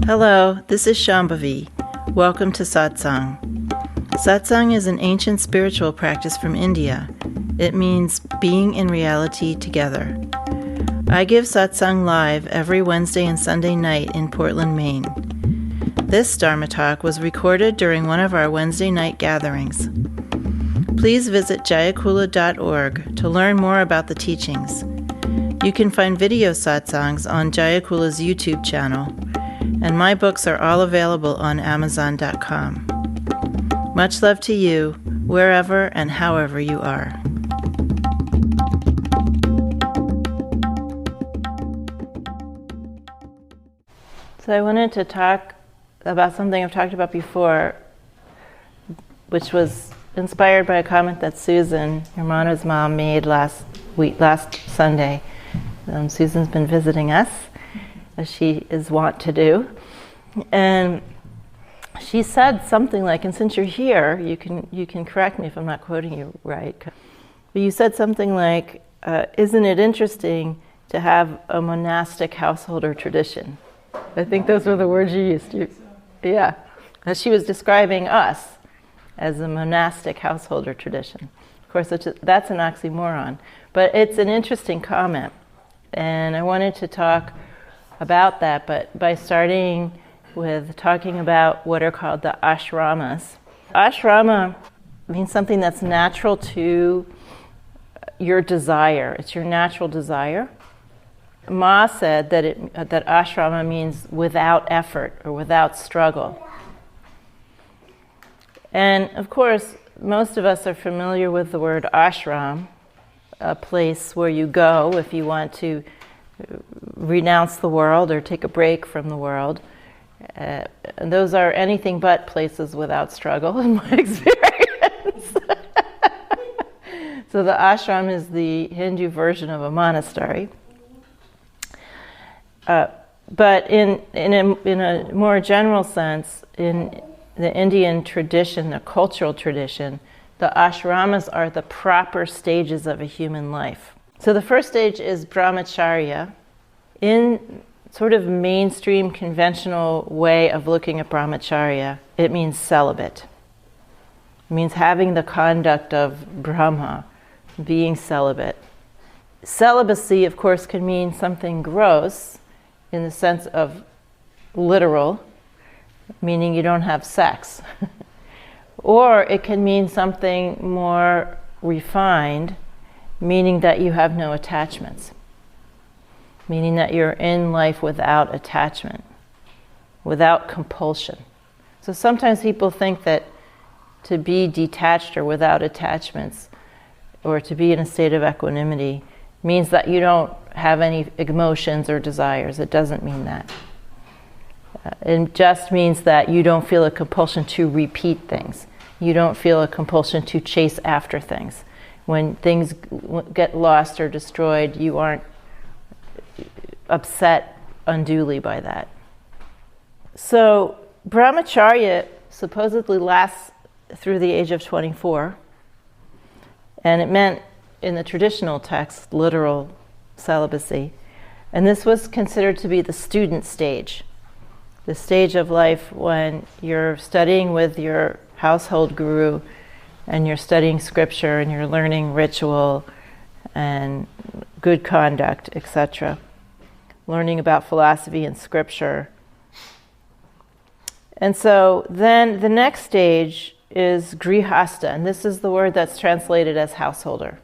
Hello, this is Shambhavi. Welcome to Satsang. Satsang is an ancient spiritual practice from India. It means being in reality together. I give Satsang live every Wednesday and Sunday night in Portland, Maine. This Dharma talk was recorded during one of our Wednesday night gatherings. Please visit jayakula.org to learn more about the teachings. You can find video satsangs on Jayakula's YouTube channel, and my books are all available on Amazon.com. Much love to you, wherever and however you are. So I wanted to talk about something I've talked about before, which was inspired by a comment that Susan, Hermana's mom, made last Sunday. Susan's been visiting us, as she is wont to do. And she said something like, and since you're here, you can correct me if I'm not quoting you right, but you said something like, isn't it interesting to have a monastic householder tradition? I think those were the words you used. Yeah. As she was describing us as a monastic householder tradition. Of course, that's an oxymoron, but it's an interesting comment. And I wanted to talk about that, but by starting with talking about what are called the ashramas. Ashrama means something that's natural to your desire. It's your natural desire. Ma said that ashrama means without effort or without struggle. And of course, most of us are familiar with the word ashram, a place where you go if you want to renounce the world or take a break from the world. And those are anything but places without struggle, in my experience. So the ashram is the Hindu version of a monastery. But in a more general sense, in the Indian tradition, the cultural tradition, the ashramas are the proper stages of a human life. So the first stage is brahmacharya. In sort of mainstream conventional way of looking at brahmacharya, it means celibate. It means having the conduct of Brahma, being celibate. Celibacy, of course, can mean something gross in the sense of literal, meaning you don't have sex. Or it can mean something more refined, meaning that you have no attachments. Meaning that you're in life without attachment, without compulsion. So sometimes people think that to be detached or without attachments, or to be in a state of equanimity, means that you don't have any emotions or desires. It doesn't mean that. It just means that you don't feel a compulsion to repeat things. You don't feel a compulsion to chase after things. When things get lost or destroyed, you aren't upset unduly by that. So brahmacharya supposedly lasts through the age of 24, and it meant in the traditional text literal celibacy, and this was considered to be the student stage, the stage of life when you're studying with your household guru and you're studying scripture and you're learning ritual and good conduct, etc. Learning about philosophy and scripture. And so then the next stage is grihasta, and this is the word that's translated as householder.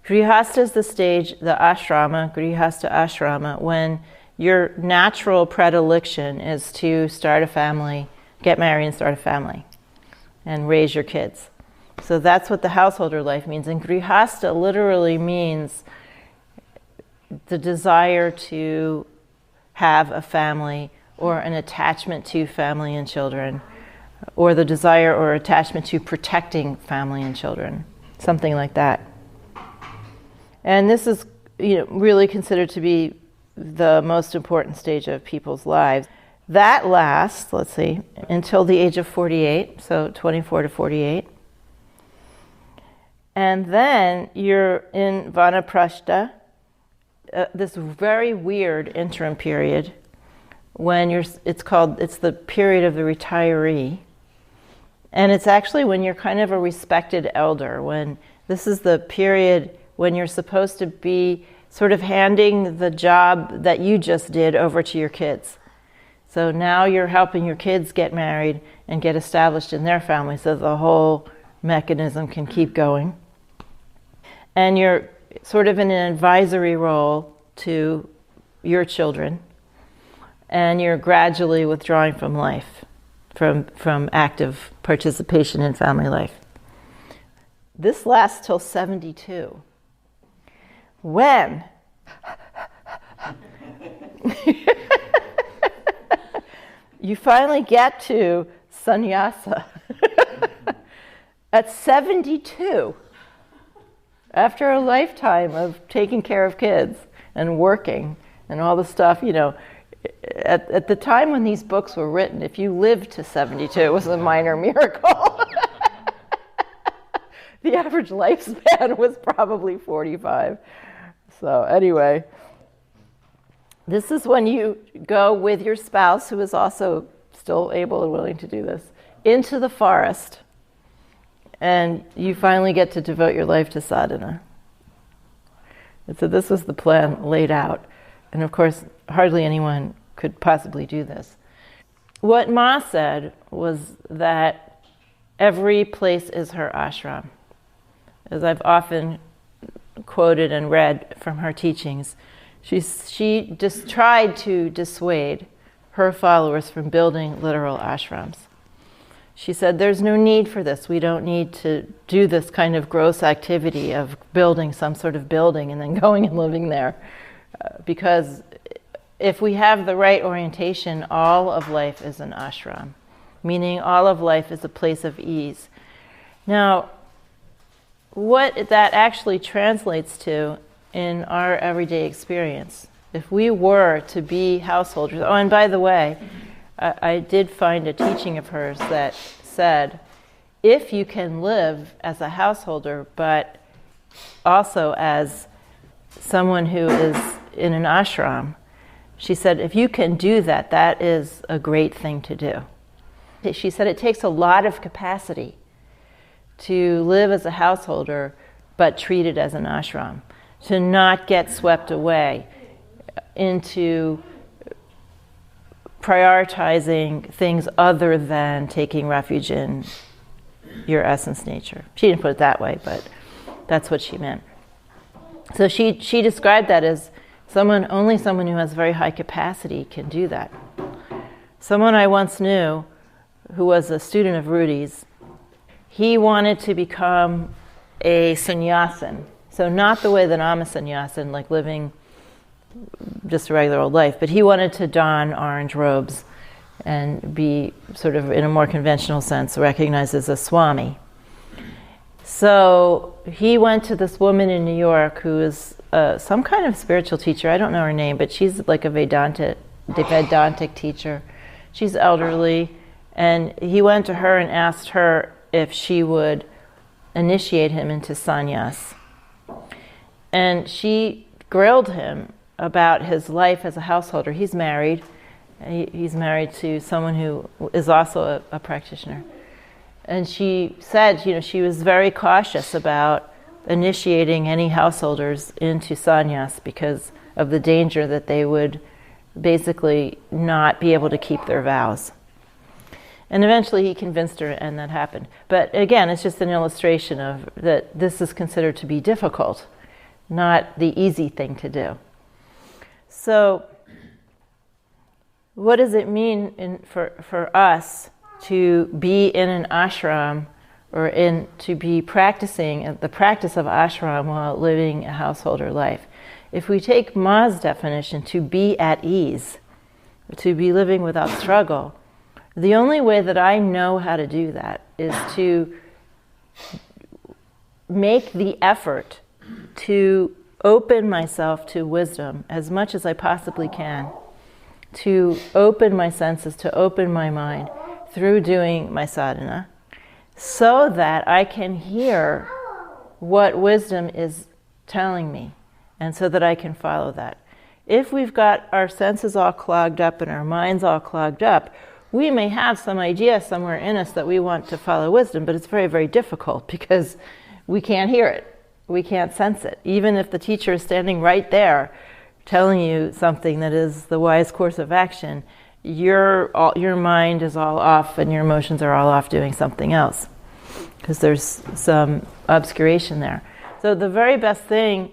Grihasta is the stage, the ashrama, grihasta ashrama, when your natural predilection is to start a family, get married and start a family, and raise your kids. So that's what the householder life means. And grihasta literally means the desire to have a family or an attachment to family and children, or the desire or attachment to protecting family and children, something like that. And this is really considered to be the most important stage of people's lives. That lasts, until the age of 48, so 24 to 48. And then you're in vanaprastha, this very weird interim period when it's the period of the retiree. And it's actually when you're kind of a respected elder, when this is the period when you're supposed to be sort of handing the job that you just did over to your kids. So now you're helping your kids get married and get established in their family so the whole mechanism can keep going. And you're sort of in an advisory role to your children, and you're gradually withdrawing from life, from active participation in family life. This lasts till 72. When you finally get to sannyasa at 72, after a lifetime of taking care of kids and working and all the stuff, at the time when these books were written, if you lived to 72, it was a minor miracle. The average lifespan was probably 45. So anyway, this is when you go with your spouse, who is also still able and willing to do this, into the forest, and you finally get to devote your life to sadhana. And so this was the plan laid out. And of course, hardly anyone could possibly do this. What Ma said was that every place is her ashram. As I've often quoted and read from her teachings, she just tried to dissuade her followers from building literal ashrams. She said, there's no need for this. We don't need to do this kind of gross activity of building some sort of building and then going and living there. Because if we have the right orientation, all of life is an ashram, meaning all of life is a place of ease. Now, what that actually translates to in our everyday experience, if we were to be householders, oh, and by the way, I did find a teaching of hers that said, if you can live as a householder, but also as someone who is in an ashram, she said, if you can do that, that is a great thing to do. She said it takes a lot of capacity to live as a householder, but treat it as an ashram, to not get swept away into prioritizing things other than taking refuge in your essence nature. She didn't put it that way, but that's what she meant. So she described that as only someone who has very high capacity can do that. Someone I once knew who was a student of Rudy's, he wanted to become a sannyasin. So not the way that I'm a sannyasin, like living just a regular old life, but he wanted to don orange robes and be sort of, in a more conventional sense, recognized as a swami. So he went to this woman in New York who is some kind of spiritual teacher. I don't know her name, but she's like a Vedantic teacher. She's elderly, and he went to her and asked her if she would initiate him into sannyas. And she grilled him about his life as a householder. He's married. He's married to someone who is also a practitioner. And she said, she was very cautious about initiating any householders into sannyas because of the danger that they would basically not be able to keep their vows. And eventually he convinced her, and that happened. But again, it's just an illustration of that this is considered to be difficult, not the easy thing to do. So what does it mean for us to be in an ashram, or to be practicing the practice of ashram while living a householder life? If we take Ma's definition, to be at ease, to be living without struggle, the only way that I know how to do that is to make the effort to open myself to wisdom as much as I possibly can, to open my senses, to open my mind through doing my sadhana, so that I can hear what wisdom is telling me, and so that I can follow that. If we've got our senses all clogged up and our minds all clogged up, we may have some idea somewhere in us that we want to follow wisdom, but it's very, very difficult because we can't hear it. We can't sense it. Even if the teacher is standing right there telling you something that is the wise course of action, your mind is all off and your emotions are all off doing something else because there's some obscuration there. So the very best thing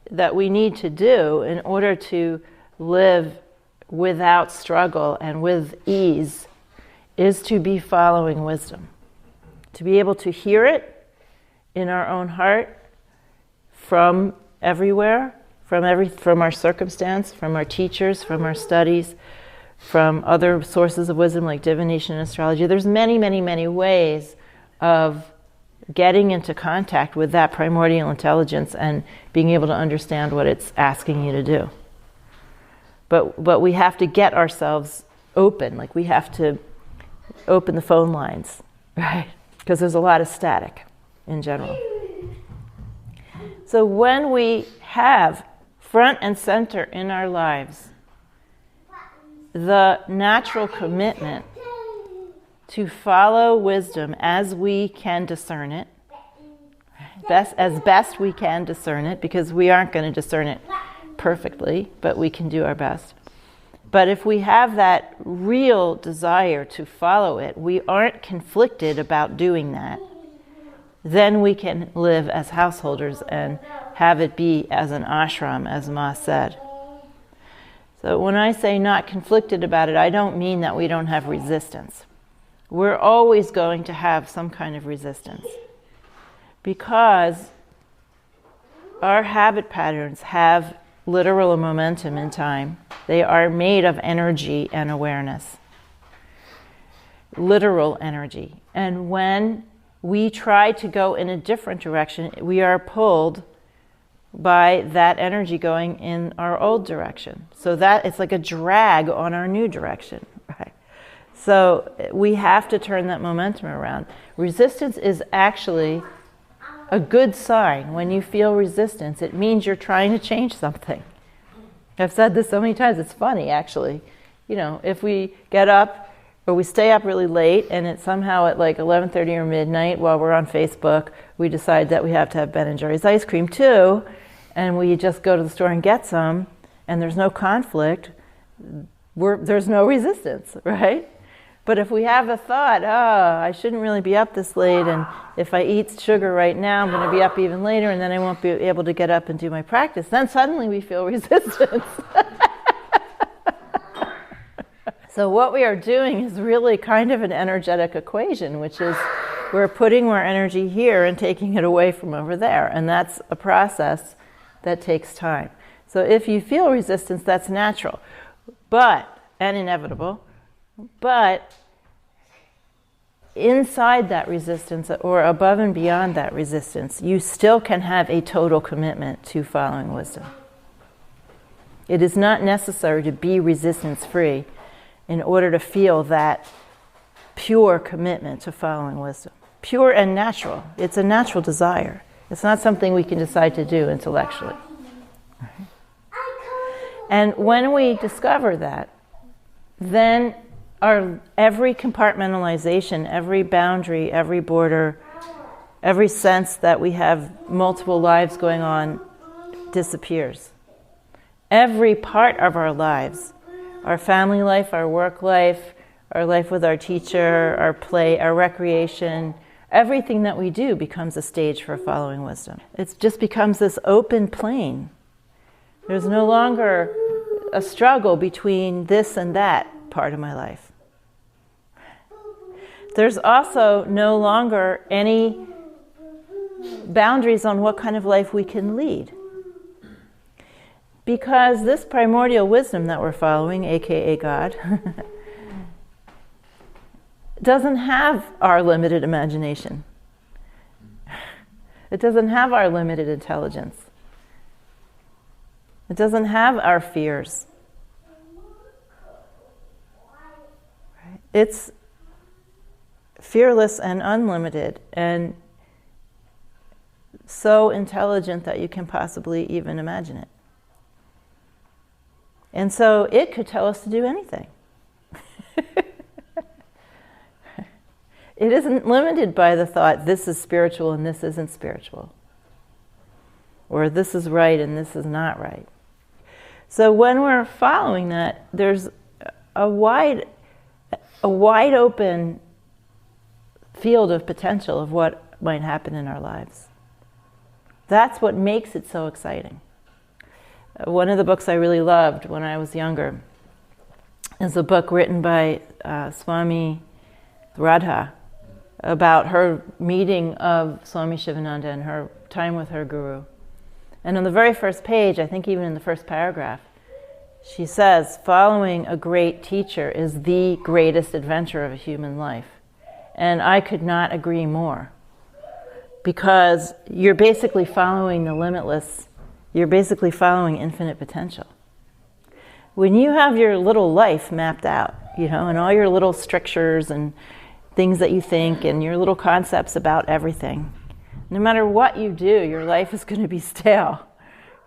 that we need to do in order to live without struggle and with ease is to be following wisdom. To be able to hear it in our own heart from everywhere, from our circumstance, from our teachers, from our studies, from other sources of wisdom like divination and astrology. There's many, many, many ways of getting into contact with that primordial intelligence and being able to understand what it's asking you to do. But we have to get ourselves open, like we have to open the phone lines, right? Because there's a lot of static in general. So when we have front and center in our lives the natural commitment to follow wisdom as we can discern it, as best we can discern it, because we aren't going to discern it perfectly, but we can do our best. But if we have that real desire to follow it, we aren't conflicted about doing that, then we can live as householders and have it be as an ashram, as Ma said. So when I say not conflicted about it, I don't mean that we don't have resistance. We're always going to have some kind of resistance because our habit patterns have literal momentum in time. They are made of energy and awareness. Literal energy. And when we try to go in a different direction, we are pulled by that energy going in our old direction. So that it's like a drag on our new direction, right? So we have to turn that momentum around. Resistance is actually a good sign. When you feel resistance, it means you're trying to change something. I've said this so many times, it's funny actually. You know, if we get up or we stay up really late and it's somehow at like 11:30 or midnight while we're on Facebook, we decide that we have to have Ben and Jerry's ice cream too, and we just go to the store and get some, and there's no conflict, there's no resistance, right? But if we have a thought, I shouldn't really be up this late, and if I eat sugar right now, I'm going to be up even later, and then I won't be able to get up and do my practice, then suddenly we feel resistance. So what we are doing is really kind of an energetic equation, which is we're putting more energy here and taking it away from over there, and that's a process that takes time. So if you feel resistance, that's natural, and inevitable. But inside that resistance, or above and beyond that resistance, you still can have a total commitment to following wisdom. It is not necessary to be resistance-free in order to feel that pure commitment to following wisdom. Pure and natural. It's a natural desire. It's not something we can decide to do intellectually. And when we discover that, then every compartmentalization, every boundary, every border, every sense that we have multiple lives going on disappears. Every part of our lives, our family life, our work life, our life with our teacher, our play, our recreation, everything that we do becomes a stage for following wisdom. It just becomes this open plain. There's no longer a struggle between this and that part of my life. There's also no longer any boundaries on what kind of life we can lead. Because this primordial wisdom that we're following, aka God, doesn't have our limited imagination. It doesn't have our limited intelligence. It doesn't have our fears. Right? It's fearless and unlimited and so intelligent that you can possibly even imagine it. And so it could tell us to do anything. It isn't limited by the thought, this is spiritual and this isn't spiritual. Or this is right and this is not right. So when we're following that, there's a wide open field of potential of what might happen in our lives. That's what makes it so exciting. One of the books I really loved when I was younger is a book written by Swami Radha about her meeting of Swami Shivananda and her time with her guru. And on the very first page, I think even in the first paragraph, she says, following a great teacher is the greatest adventure of a human life. And I could not agree more. Because you're basically following the limitless, you're basically following infinite potential. When you have your little life mapped out, and all your little strictures and things that you think and your little concepts about everything, no matter what you do, your life is going to be stale.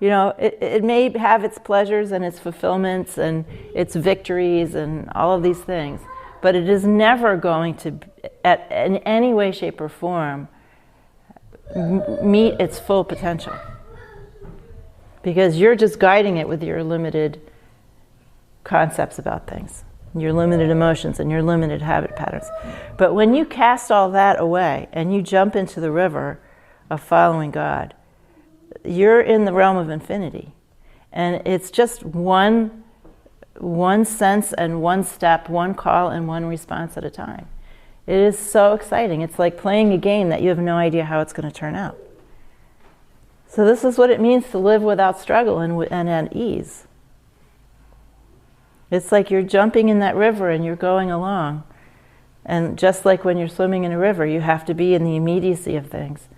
It may have its pleasures and its fulfillments and its victories and all of these things, but it is never going to, in any way, shape, or form, meet its full potential. Because you're just guiding it with your limited concepts about things, your limited emotions and your limited habit patterns. But when you cast all that away and you jump into the river of following God, you're in the realm of infinity. And it's just one sense and one step, one call and one response at a time. It is so exciting. It's like playing a game that you have no idea how it's going to turn out. So this is what it means to live without struggle and at ease. It's like you're jumping in that river and you're going along. And just like when you're swimming in a river, you have to be in the immediacy of things.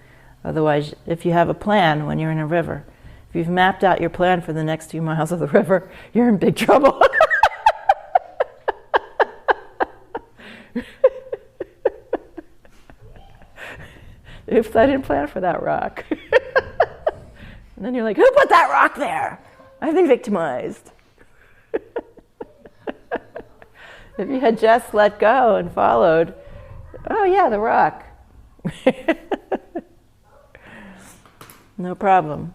Otherwise, if you have a plan when you're in a river, if you've mapped out your plan for the next 2 miles of the river, you're in big trouble. Oops, I didn't plan for that rock. And then you're like, who put that rock there? I've been victimized. If you had just let go and followed, oh yeah, the rock. No problem.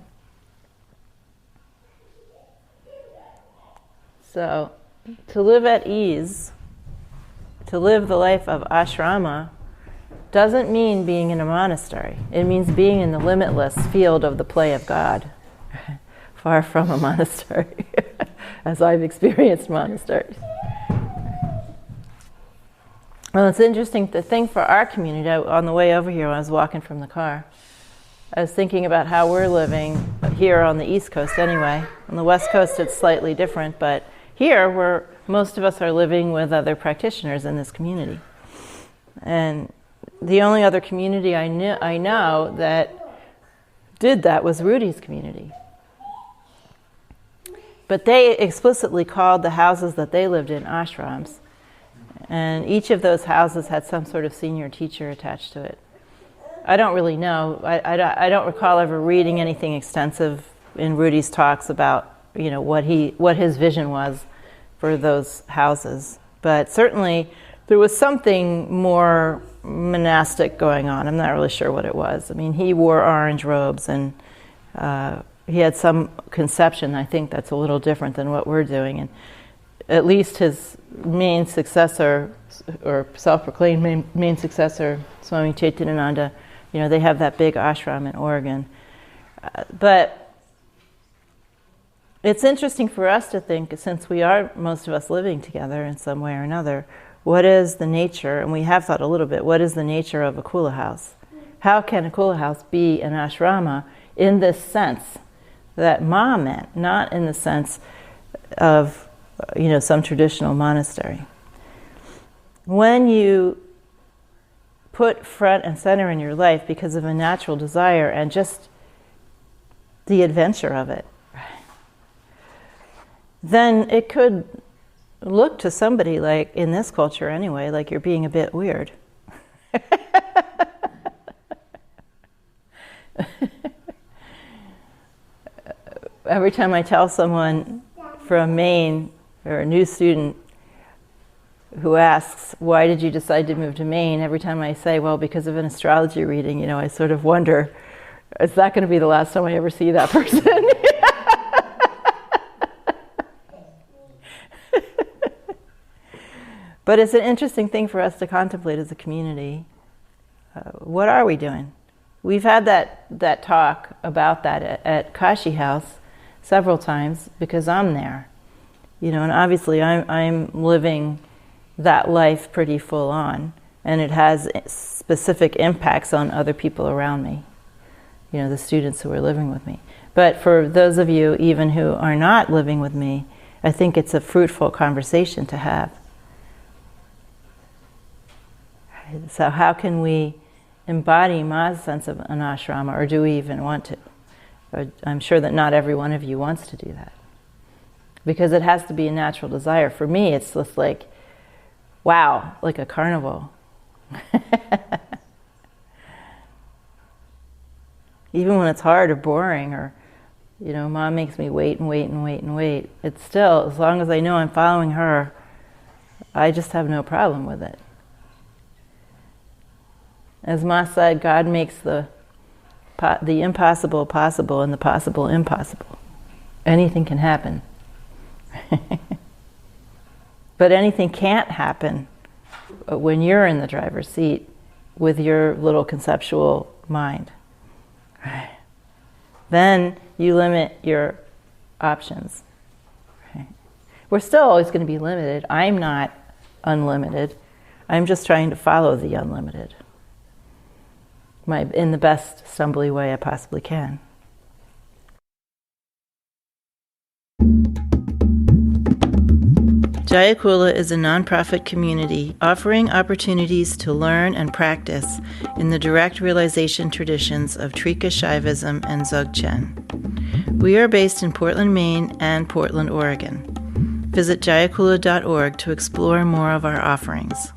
So, to live at ease, to live the life of ashrama, doesn't mean being in a monastery. It means being in the limitless field of the play of God, far from a monastery, as I've experienced monasteries. Well, it's interesting to think for our community. On the way over here, when I was walking from the car, I was thinking about how we're living here on the East Coast anyway. On the West Coast, it's slightly different, but here, most of us are living with other practitioners in this community. And the only other community I know that did that was Rudy's community. But they explicitly called the houses that they lived in ashrams. And each of those houses had some sort of senior teacher attached to it. I don't really know. I don't recall ever reading anything extensive in Rudy's talks about, what his vision was for those houses. But certainly there was something more monastic going on. I'm not really sure what it was. I mean, he wore orange robes and he had some conception, I think, that's a little different than what we're doing. And at least his main successor, or self-proclaimed main successor, Swami Chaitanananda, they have that big ashram in Oregon. But it's interesting for us to think, since we are, most of us, living together in some way or another, what is the nature, and we have thought a little bit, what is the nature of a kula house? How can a kula house be an ashrama in this sense that Ma meant, not in the sense of, some traditional monastery? When you put front and center in your life because of a natural desire and just the adventure of it, then it could look to somebody, like in this culture anyway, like you're being a bit weird. Every time I tell someone from Maine, or a new student who asks, why did you decide to move to Maine? Every time I say, well, because of an astrology reading, I sort of wonder, is that going to be the last time I ever see that person? But it's an interesting thing for us to contemplate as a community. What are we doing? We've had that talk about that at Kashi House several times because I'm there. And obviously I'm living that life pretty full on, and it has specific impacts on other people around me, the students who are living with me. But for those of you even who are not living with me, I think it's a fruitful conversation to have. So how can we embody Ma's sense of an ashrama, or do we even want to? I'm sure that not every one of you wants to do that, because it has to be a natural desire. For me, it's just like, wow, like a carnival. Even when it's hard or boring, or Mom makes me wait and wait and wait and wait, it's still, as long as I know I'm following her, I just have no problem with it. As Ma said, God makes the impossible possible and the possible impossible. Anything can happen. But anything can't happen when you're in the driver's seat with your little conceptual mind. Right. Then you limit your options. Right. We're still always going to be limited. I'm not unlimited. I'm just trying to follow the unlimited in the best stumbly way I possibly can. Jayakula is a nonprofit community offering opportunities to learn and practice in the direct realization traditions of Trika Shaivism and Dzogchen. We are based in Portland, Maine and Portland, Oregon. Visit jayakula.org to explore more of our offerings.